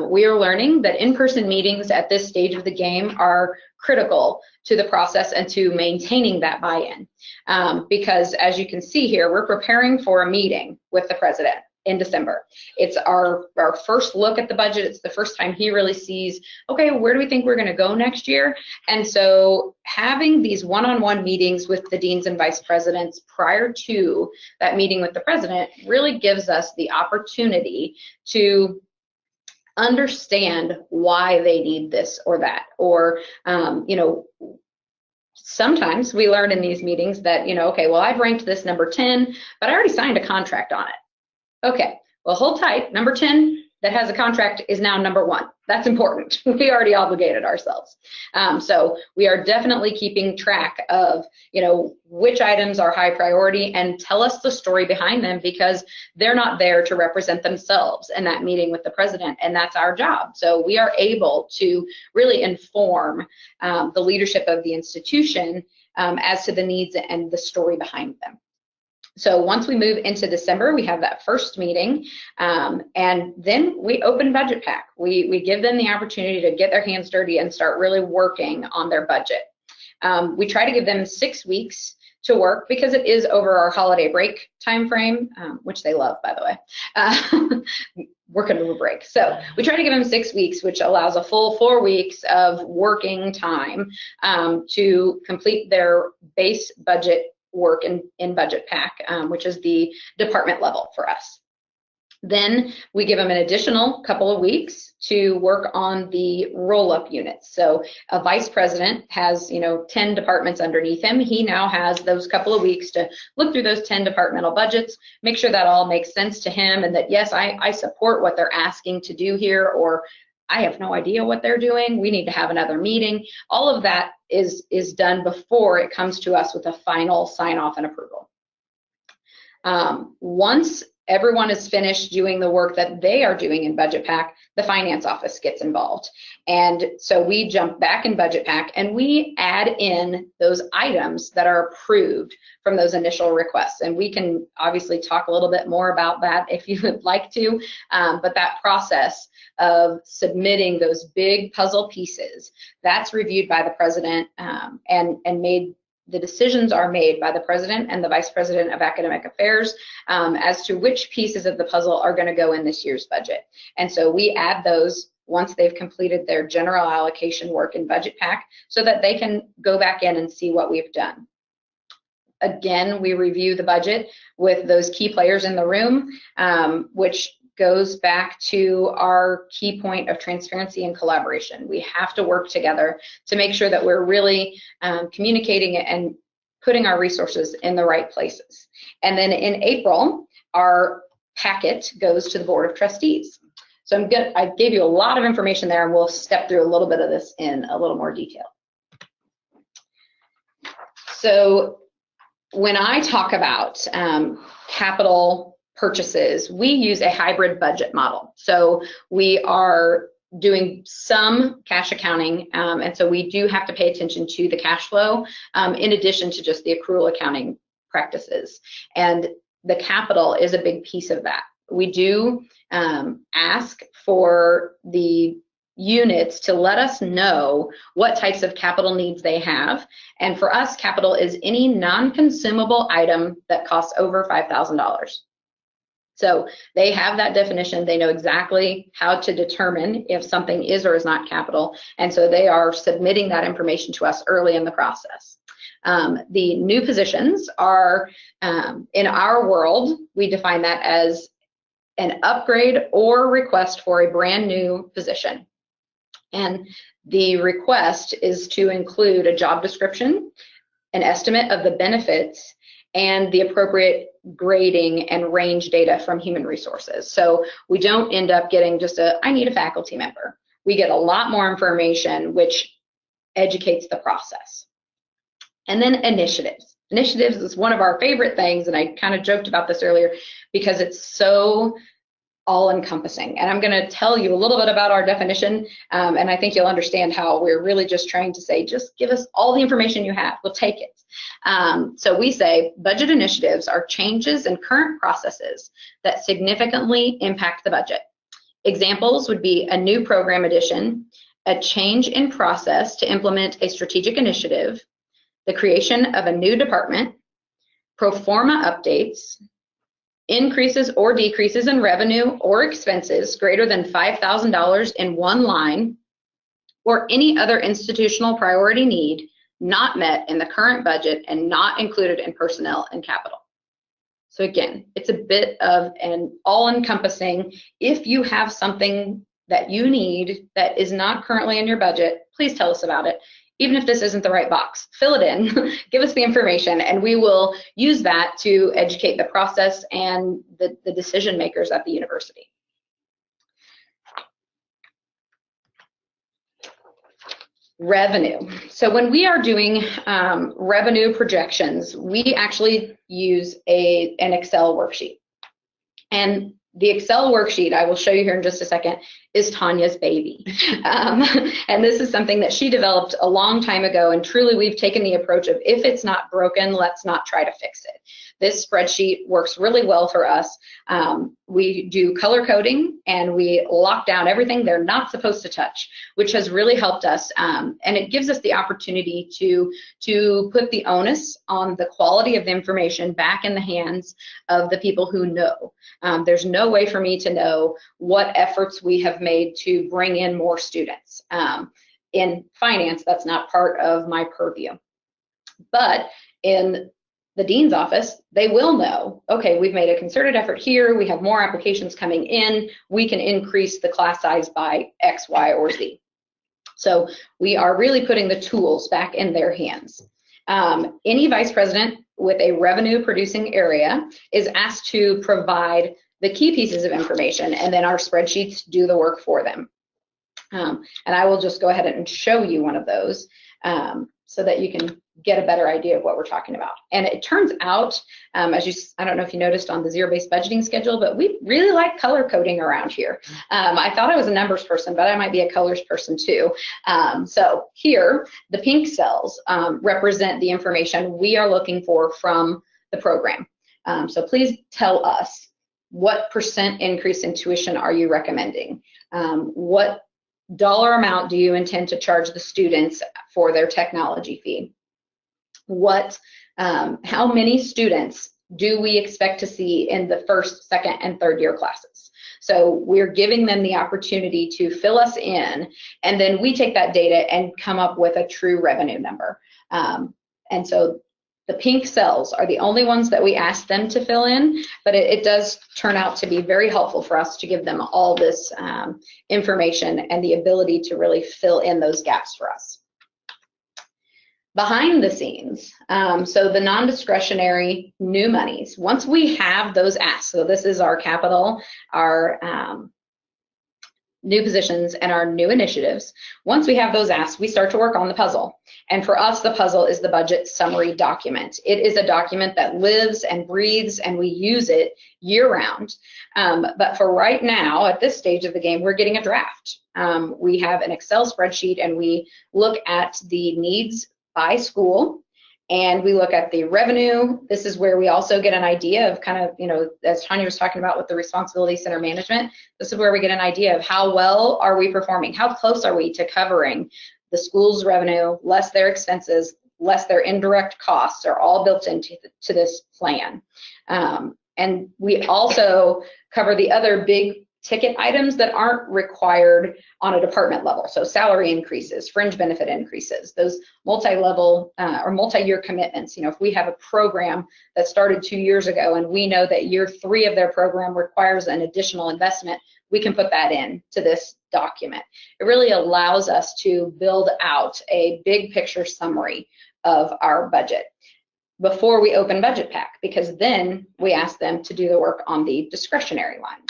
We are learning that in-person meetings at this stage of the game are critical to the process and to maintaining that buy-in. Because as you can see here, we're preparing for a meeting with the president in December. It's our first look at the budget. It's the first time he really sees, okay, where do we think we're gonna go next year? And so having these one-on-one meetings with the deans and vice presidents prior to that meeting with the president really gives us the opportunity to understand why they need this or that, or sometimes we learn in these meetings that okay, well, I've ranked this number 10, but I already signed a contract on it. Okay, well, hold tight. Number 10 that has a contract is now number 1. That's important. We already obligated ourselves. So we are definitely keeping track of, which items are high priority and tell us the story behind them because they're not there to represent themselves in that meeting with the president, and that's our job. So we are able to really inform the leadership of the institution as to the needs and the story behind them. So once we move into December, we have that first meeting, and then we open budget pack. We give them the opportunity to get their hands dirty and start really working on their budget. We try to give them 6 weeks to work because it is over our holiday break time frame, which they love, by the way, working over break. So we try to give them 6 weeks, which allows a full 4 weeks of working time to complete their base budget work in budget pack, which is the department level for us. Then we give them an additional couple of weeks to work on the roll-up units. So a vice president has 10 departments underneath him. He now has those couple of weeks to look through those 10 departmental budgets, make sure that all makes sense to him and that yes, I support what they're asking to do here, or I have no idea what they're doing. We need to have another meeting. All of that is done before it comes to us with a final sign off and approval. Once everyone is finished doing the work that they are doing in Budget Pack, the finance office gets involved. And so we jump back in Budget Pack and we add in those items that are approved from those initial requests. And we can obviously talk a little bit more about that if you would like to, but that process of submitting those big puzzle pieces, that's reviewed by the president and made. The decisions are made by the president and the vice president of academic affairs as to which pieces of the puzzle are going to go in this year's budget. And so we add those once they've completed their general allocation work in Budget Pack so that they can go back in and see what we've done. Again, we review the budget with those key players in the room, which goes back to our key point of transparency and collaboration. We have to work together to make sure that we're really communicating and putting our resources in the right places. And then in April, our packet goes to the Board of Trustees. So I gave you a lot of information there, and we'll step through a little bit of this in a little more detail. So when I talk about capital purchases, we use a hybrid budget model. So we are doing some cash accounting, and so we do have to pay attention to the cash flow in addition to just the accrual accounting practices. And the capital is a big piece of that. We do ask for the units to let us know what types of capital needs they have. And for us, capital is any non-consumable item that costs over $5,000. So they have that definition. They know exactly how to determine if something is or is not capital. And so they are submitting that information to us early in the process. The new positions are, in our world, we define that as an upgrade or request for a brand new position. And the request is to include a job description, an estimate of the benefits, and the appropriate grading and range data from human resources. So we don't end up getting just I need a faculty member. We get a lot more information, which educates the process. And then initiatives. Initiatives is one of our favorite things, and I kind of joked about this earlier because it's so all-encompassing. And I'm going to tell you a little bit about our definition, and I think you'll understand how we're really just trying to say, just give us all the information you have, we'll take it. So we say budget initiatives are changes in current processes that significantly impact the budget. Examples would be a new program addition, a change in process to implement a strategic initiative, the creation of a new department, pro forma updates, increases or decreases in revenue or expenses greater than $5,000 in one line, or any other institutional priority need not met in the current budget and not included in personnel and capital. So again, it's a bit of an all-encompassing, if you have something that you need that is not currently in your budget, please tell us about it. Even if this isn't the right box, fill it in, give us the information, and we will use that to educate the process and the decision makers at the university. Revenue. So when we are doing revenue projections, we actually use an Excel worksheet. And the Excel worksheet, I will show you here in just a second, is Tanya's baby. And this is something that she developed a long time ago, and truly we've taken the approach of if it's not broken, let's not try to fix it. This spreadsheet works really well for us. We do color coding and we lock down everything they're not supposed to touch, which has really helped us. And it gives us the opportunity to put the onus on the quality of the information back in the hands of the people who know. There's no way for me to know what efforts we have made to bring in more students. In finance, that's not part of my purview. But in the dean's office, they will know, okay, we've made a concerted effort here, we have more applications coming in, we can increase the class size by X, Y, or Z. So we are really putting the tools back in their hands. Any vice president with a revenue producing area is asked to provide the key pieces of information, and then our spreadsheets do the work for them. And I will just go ahead and show you one of those so that you can get a better idea of what we're talking about. And it turns out, I don't know if you noticed on the zero-based budgeting schedule, but we really like color coding around here. I thought I was a numbers person, but I might be a colors person too. So here, the pink cells represent the information we are looking for from the program. So please tell us, what % increase in tuition are you recommending? What dollar amount do you intend to charge the students for their technology fee? How many students do we expect to see in the first, second, and third year classes? So we're giving them the opportunity to fill us in, and then we take that data and come up with a true revenue number. And so the pink cells are the only ones that we ask them to fill in, but it does turn out to be very helpful for us to give them all this information and the ability to really fill in those gaps for us. Behind the scenes, so the non-discretionary new monies, once we have those asks, so this is our capital, our new positions, and our new initiatives, once we have those asks, we start to work on the puzzle. And for us, the puzzle is the budget summary document. It is a document that lives and breathes, and we use it year-round. But for right now, at this stage of the game, we're getting a draft. We have an Excel spreadsheet, and we look at the needs by school, and we look at the revenue. This is where we also get an idea of kind of, as Tanya was talking about with the responsibility center management, this is where we get an idea of how well are we performing, how close are we to covering the school's revenue, less their expenses, less their indirect costs are all built into this plan. And we also cover the other big ticket items that aren't required on a department level. So salary increases, fringe benefit increases, those multi-level or multi-year commitments. If we have a program that started 2 years ago and we know that year 3 of their program requires an additional investment, we can put that in to this document. It really allows us to build out a big picture summary of our budget before we open budget pack, because then we ask them to do the work on the discretionary lines.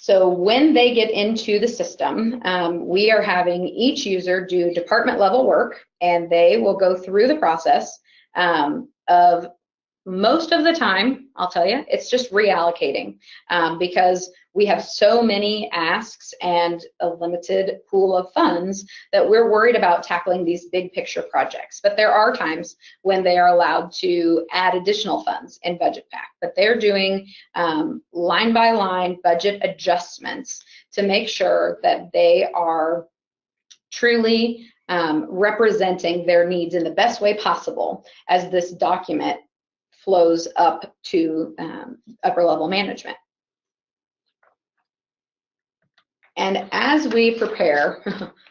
So when they get into the system, we are having each user do department level work, and they will go through the process of, most of the time, I'll tell you, it's just reallocating because we have so many asks and a limited pool of funds that we're worried about tackling these big picture projects. But there are times when they are allowed to add additional funds in budget pack, but they're doing line by line budget adjustments to make sure that they are truly representing their needs in the best way possible as this document flows up to upper level management. And as we prepare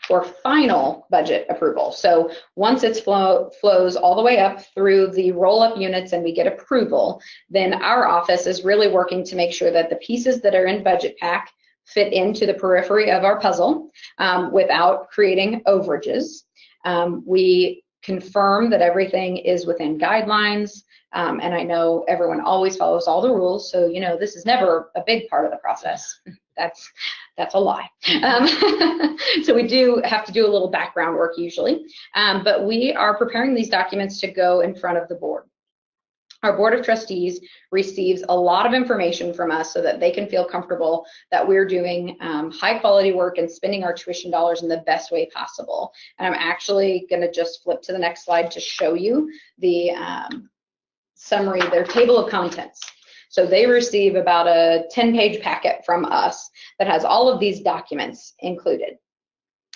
for final budget approval, so once it flows all the way up through the roll-up units and we get approval, then our office is really working to make sure that the pieces that are in budget pack fit into the periphery of our puzzle without creating overages. We confirm that everything is within guidelines. And I know everyone always follows all the rules, so this is never a big part of the process. That's a lie. So we do have to do a little background work usually, but we are preparing these documents to go in front of the board. Our board of trustees receives a lot of information from us so that they can feel comfortable that we're doing high quality work and spending our tuition dollars in the best way possible. And I'm actually going to just flip to the next slide to show you the summary, their table of contents. So they receive about a 10-page packet from us that has all of these documents included.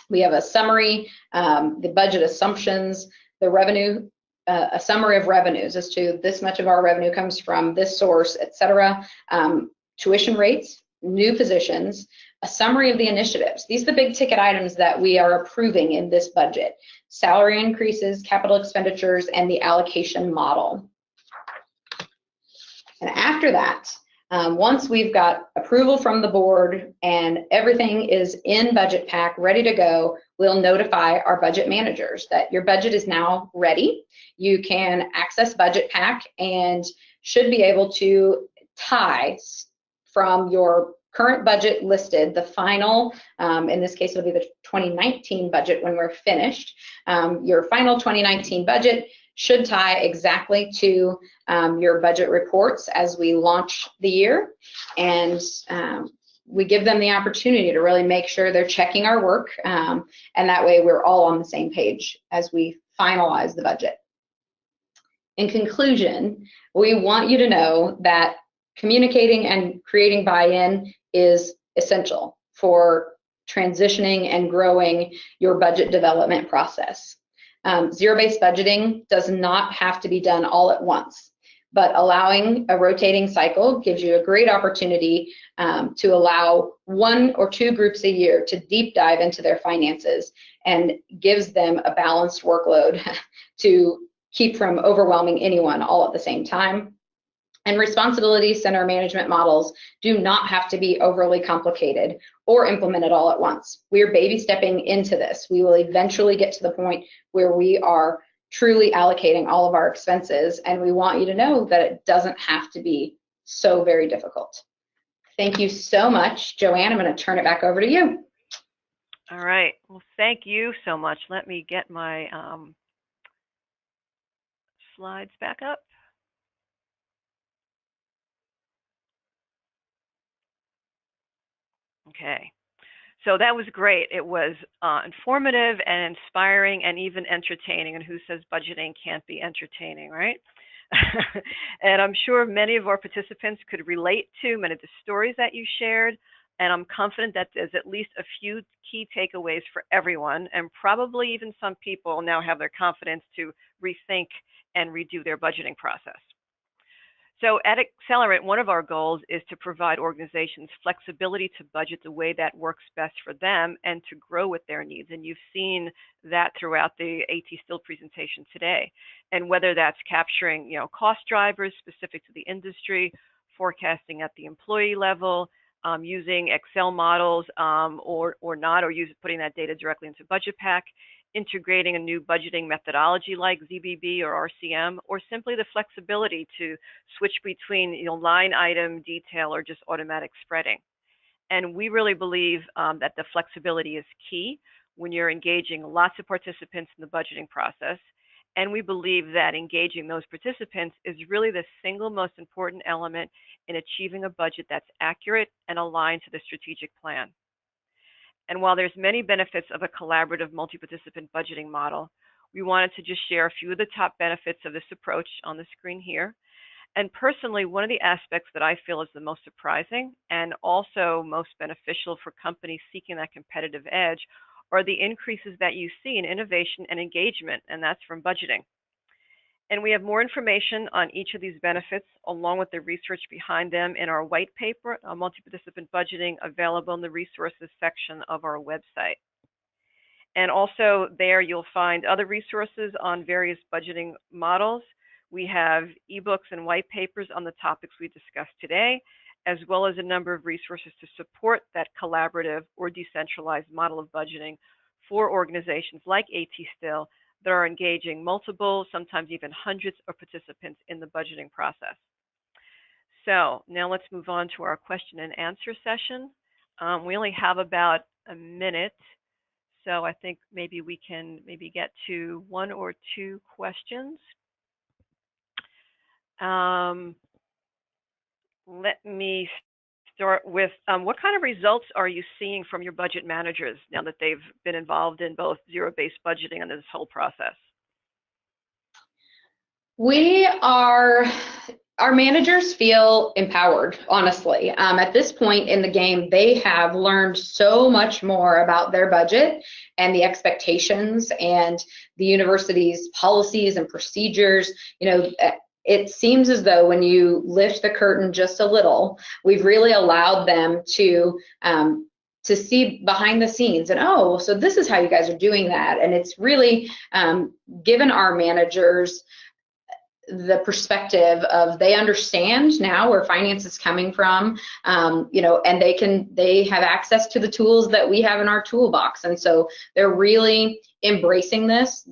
We have a summary, the budget assumptions, the revenue, a summary of revenues as to this much of our revenue comes from this source, etc. Tuition rates, new positions, a summary of the initiatives. These are the big ticket items that we are approving in this budget. Salary increases, capital expenditures, and the allocation model. And after that, once we've got approval from the board and everything is in budget pack, ready to go, we'll notify our budget managers that your budget is now ready. You can access budget pack and should be able to tie from your current budget listed, the final, in this case it'll be the 2019 budget when we're finished. Your final 2019 budget should tie exactly to your budget reports as we launch the year. And we give them the opportunity to really make sure they're checking our work, and that way we're all on the same page as we finalize the budget. In conclusion, we want you to know that communicating and creating buy-in is essential for transitioning and growing your budget development process. Zero-based budgeting does not have to be done all at once, but allowing a rotating cycle gives you a great opportunity to allow 1 or 2 groups a year to deep dive into their finances, and gives them a balanced workload to keep from overwhelming anyone all at the same time. And responsibility center management models do not have to be overly complicated or implemented all at once. We're baby stepping into this. We will eventually get to the point where we are truly allocating all of our expenses, and we want you to know that it doesn't have to be so very difficult. Thank you so much. Joanne, I'm going to turn it back over to you. All right. Well, thank you so much. Let me get my slides back up. Okay. So that was great. It was informative and inspiring and even entertaining. And who says budgeting can't be entertaining, right? And I'm sure many of our participants could relate to many of the stories that you shared. And I'm confident that there's at least a few key takeaways for everyone. And probably even some people now have their confidence to rethink and redo their budgeting process. So at Accelerant, one of our goals is to provide organizations flexibility to budget the way that works best for them and to grow with their needs. And you've seen that throughout the AT Still presentation today. And whether that's capturing, cost drivers specific to the industry, forecasting at the employee level, using Excel models or not, or putting that data directly into Budget Pack, integrating a new budgeting methodology like ZBB or RCM, or simply the flexibility to switch between line item, detail, or just automatic spreading. And we really believe that the flexibility is key when you're engaging lots of participants in the budgeting process. And we believe that engaging those participants is really the single most important element in achieving a budget that's accurate and aligned to the strategic plan. And while there's many benefits of a collaborative multi-participant budgeting model, we wanted to just share a few of the top benefits of this approach on the screen here. And personally, one of the aspects that I feel is the most surprising and also most beneficial for companies seeking that competitive edge are the increases that you see in innovation and engagement, and that's from budgeting. And we have more information on each of these benefits, along with the research behind them, in our white paper, Multi-Participant Budgeting, available in the resources section of our website. And also there you'll find other resources on various budgeting models. We have ebooks and white papers on the topics we discussed today, as well as a number of resources to support that collaborative or decentralized model of budgeting for organizations like AT Still that are engaging multiple, sometimes even hundreds of participants in the budgeting process. So now let's move on to our question and answer session. We only have about a minute, so I think maybe we can get to 1 or 2 questions. Let me start with what kind of results are you seeing from your budget managers now that they've been involved in both zero-based budgeting and this whole process? Our managers feel empowered, honestly. At this point in the game, they have learned so much more about their budget and the expectations and the university's policies and procedures. It seems as though when you lift the curtain just a little, we've really allowed them to see behind the scenes and, oh, so this is how you guys are doing that. And it's really given our managers the perspective of they understand now where finance is coming from, and they have access to the tools that we have in our toolbox. And so they're really embracing this.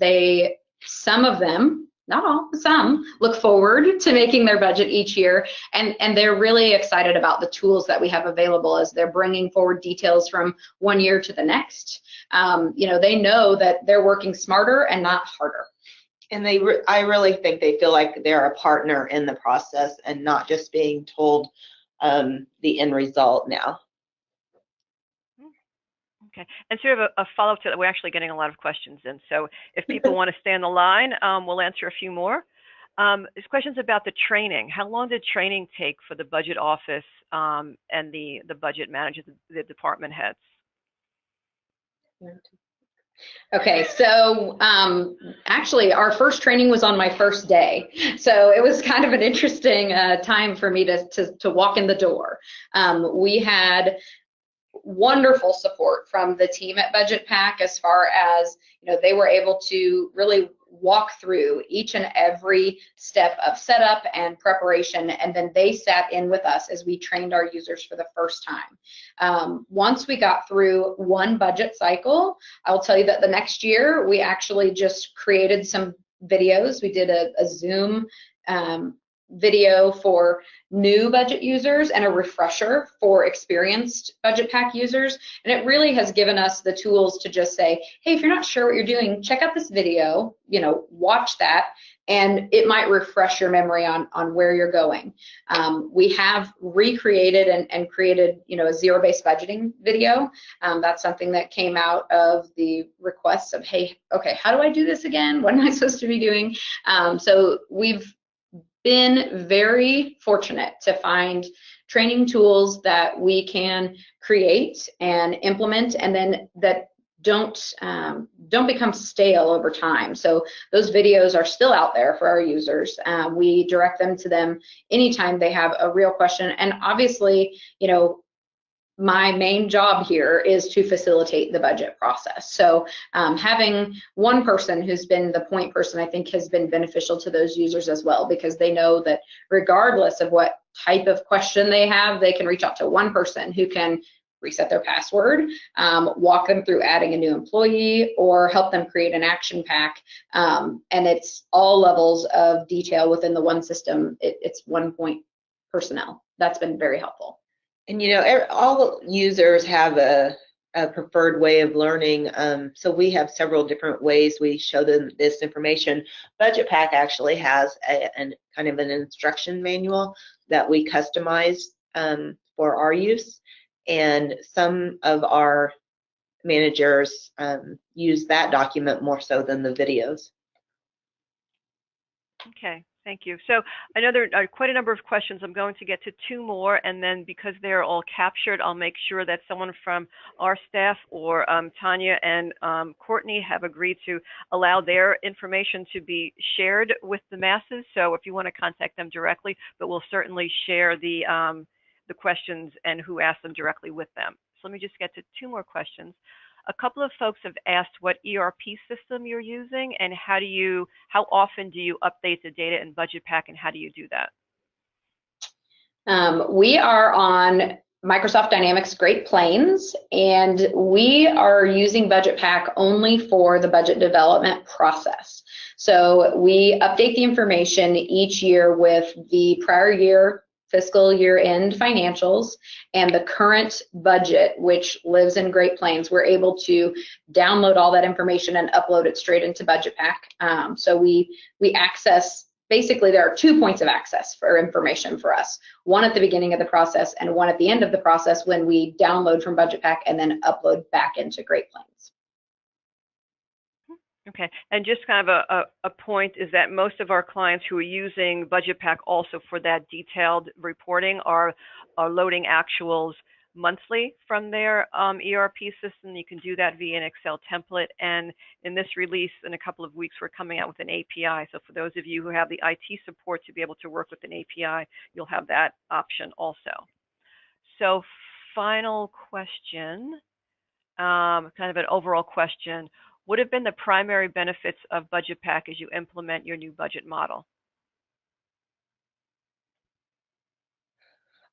Some of them not all, some look forward to making their budget each year, and they're really excited about the tools that we have available as they're bringing forward details from one year to the next. They know that they're working smarter and not harder. And I really think they feel like they're a partner in the process and not just being told the end result now. Okay, and sort of a follow-up to that, we're actually getting a lot of questions in, so if people want to stay on the line, we'll answer a few more. There's questions about the training. How long did training take for the budget office and the budget managers, the department heads? Okay, so actually our first training was on my first day. So it was kind of an interesting time for me to walk in the door. We had wonderful support from the team at Budget Pack as far as, they were able to really walk through each and every step of setup and preparation, and then they sat in with us as we trained our users for the first time. Once we got through one budget cycle, I'll tell you that the next year we actually just created some videos. We did a Zoom video for new budget users and a refresher for experienced Budget Pack users, and it really has given us the tools to just say, hey, if you're not sure what you're doing, check out this video, watch that, and it might refresh your memory on where you're going. We have recreated and created a zero-based budgeting video. That's something that came out of the requests of, hey, okay, how do I do this again? What am I supposed to be doing? So we've been very fortunate to find training tools that we can create and implement, and then that don't become stale over time. So those videos are still out there for our users. We direct them to them anytime they have a real question, and obviously, my main job here is to facilitate the budget process. So having one person who's been the point person, I think, has been beneficial to those users as well, because they know that regardless of what type of question they have, they can reach out to one person who can reset their password, walk them through adding a new employee, or help them create an action pack. And it's all levels of detail within the one system. It's one point personnel. That's been very helpful. And all users have a preferred way of learning. So we have several different ways we show them this information. Budget Pack actually has an kind of an instruction manual that we customize for our use, and some of our managers use that document more so than the videos. Okay. Thank you. So I know there are quite a number of questions. I'm going to get to two more, and then because they're all captured, I'll make sure that someone from our staff or Tanya and Courtney have agreed to allow their information to be shared with the masses. So if you want to contact them directly, but we'll certainly share the questions and who asked them directly with them. So let me just get to two more questions. A couple of folks have asked what ERP system you're using, and how often do you update the data in Budget Pack, and how do you do that? We are on Microsoft Dynamics Great Plains, and we are using Budget Pack only for the budget development process. So we update the information each year with the prior year fiscal year end financials and the current budget, which lives in Great Plains. We're able to download all that information and upload it straight into Budget Pack. So we access, basically there are 2 points of access for information for us. One at the beginning of the process and one at the end of the process when we download from Budget Pack and then upload back into Great Plains. Okay, and just kind of a point is that most of our clients who are using Budget Pack also for that detailed reporting are loading actuals monthly from their ERP system. You can do that via an Excel template, and in this release in a couple of weeks we're coming out with an API. So for those of you who have the IT support to be able to work with an API, you'll have that option also. So final question, kind of an overall question. What have been the primary benefits of Budget Pack as you implement your new budget model?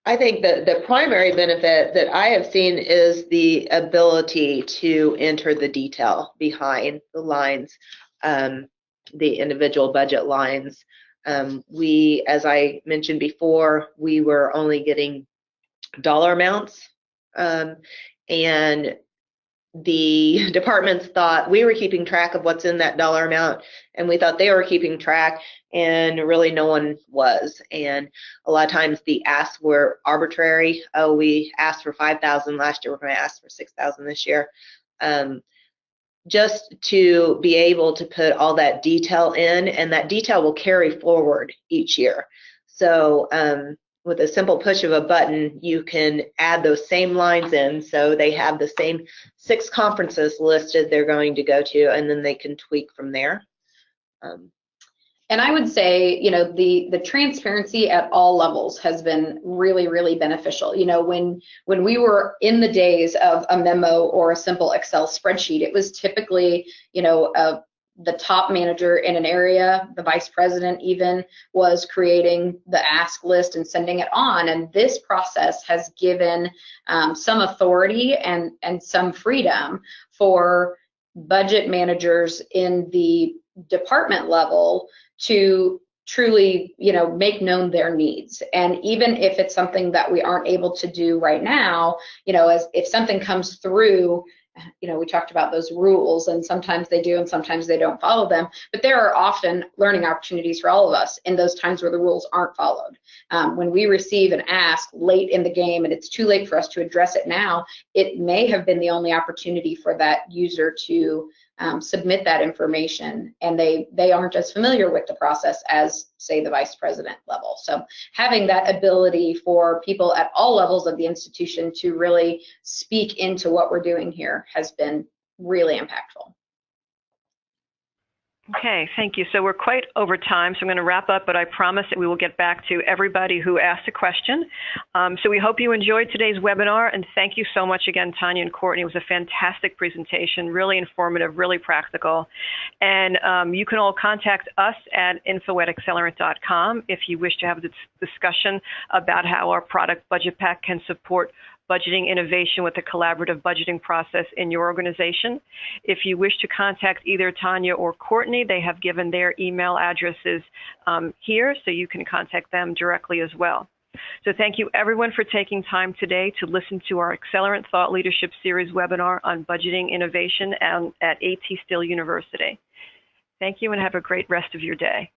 I think that the primary benefit that I have seen is the ability to enter the detail behind the lines. the individual budget lines. We, as I mentioned before, we were only getting dollar amounts, and the departments thought we were keeping track of what's in that dollar amount, and we thought they were keeping track, and really no one was. And a lot of times the asks were arbitrary. Oh, we asked for 5,000 last year, we're going to ask for 6,000 this year. Just to be able to put all that detail in, and that detail will carry forward each year. So with a simple push of a button, you can add those same lines in, so they have the same 6 conferences listed they're going to go to, and then they can tweak from there. And I would say, you know, the transparency at all levels has been really, really beneficial. You know, when we were in the days of a memo or a simple Excel spreadsheet, it was typically, you know, the top manager in an area, the vice president even, was creating the ask list and sending it on. And this process has given some authority and some freedom for budget managers in the department level to truly, you know, make known their needs. And even if it's something that we aren't able to do right now, you know, as if something comes through, you know, we talked about those rules, and sometimes they do and sometimes they don't follow them, but there are often learning opportunities for all of us in those times where the rules aren't followed. When we receive an ask late in the game and it's too late for us to address it now, it may have been the only opportunity for that user to submit that information, and they aren't as familiar with the process as, say, the vice president level. So having that ability for people at all levels of the institution to really speak into what we're doing here has been really impactful. Okay, thank you. So we're quite over time, so I'm going to wrap up, but I promise that we will get back to everybody who asked a question. So we hope you enjoyed today's webinar, and thank you so much again, Tanya and Courtney. It was a fantastic presentation, really informative, really practical. And you can all contact us at info@accelerant.com if you wish to have a discussion about how our product Budget Pack can support budgeting innovation with a collaborative budgeting process in your organization. If you wish to contact either Tanya or Courtney, they have given their email addresses here, so you can contact them directly as well. So thank you everyone for taking time today to listen to our Accelerant Thought Leadership Series webinar on budgeting innovation at AT Still University. Thank you and have a great rest of your day.